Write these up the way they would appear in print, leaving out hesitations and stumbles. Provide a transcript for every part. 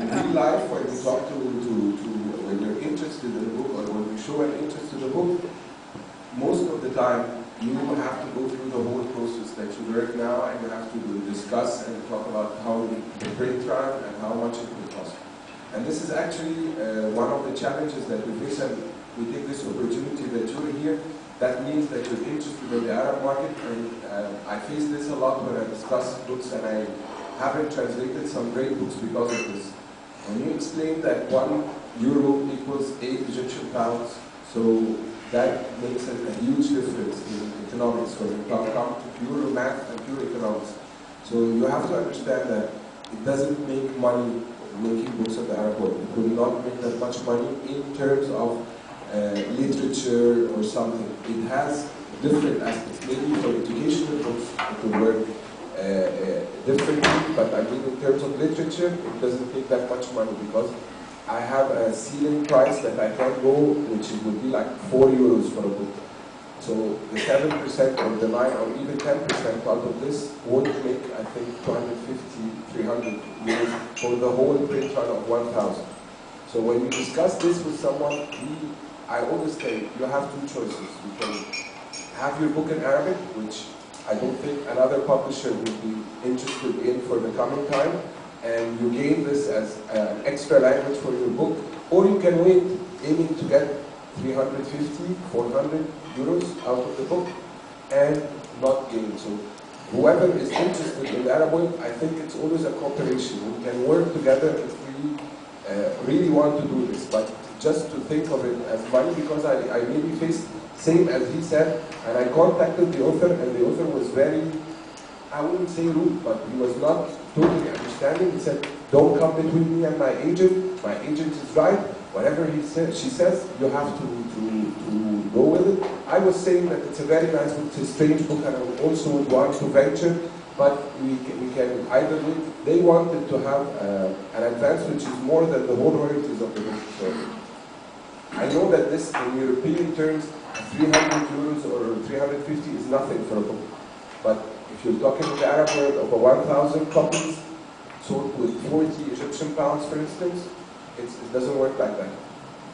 in real life, when we talk when you're interested in a book or when we show an interest in a book, most of the time you have to go through the whole process that you learned now, and you have to discuss and talk about how the print run and how much it will cost. And this is actually one of the challenges that we face, and we take this opportunity that you're here. That means that you're interested in the Arab market, and I face this a lot when I discuss books, and I haven't translated some great books because of this. When you explain that €1 equals 8 Egyptian pounds, so that makes a huge difference in economics when you come to pure math and pure economics. So you have to understand that it doesn't make money making books of the Arab world. It will not make that much money in terms of literature or something. It has different aspects. Maybe for educational books it will work differently, but I mean in terms of literature it doesn't make that much money because I have a ceiling price that I can go, which would be like €4 for a book. So the 7% or the 9 or even 10% out of this would make, I think, 250, 300 euros for the whole print run of 1,000. So when you discuss this with someone, I always say you have two choices. You can have your book in Arabic, which I don't think another publisher would be interested in for the coming time, and you gain this as an extra language for your book, or you can wait, aiming to get 350, 400 euros out of the book and not gain. So whoever is interested in the Arab world, I think it's always a cooperation. We can work together if we really want to do this, but just to think of it as money, because I maybe faced, same as he said, and I contacted the author, and the author was very, I wouldn't say rude, but he was not totally understanding. He said, don't come between me and my agent. My agent is right. Whatever she says, you have to go with it. I was saying that it's a very nice book, it's a strange book, and I also would want to venture, but we can either do it. They wanted to have an advance which is more than the whole royalties of the book. So I know that this, in European terms, 300 euros or 350 is nothing for a book. But if you're talking in the Arab world of 1,000 copies sold with 40 Egyptian pounds, for instance, it doesn't work like that.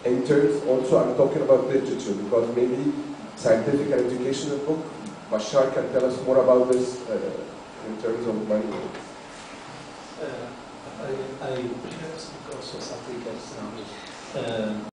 In terms, also, I'm talking about literature, because maybe scientific and educational book, Bashar can tell us more about this in terms of money. I perhaps also something else now.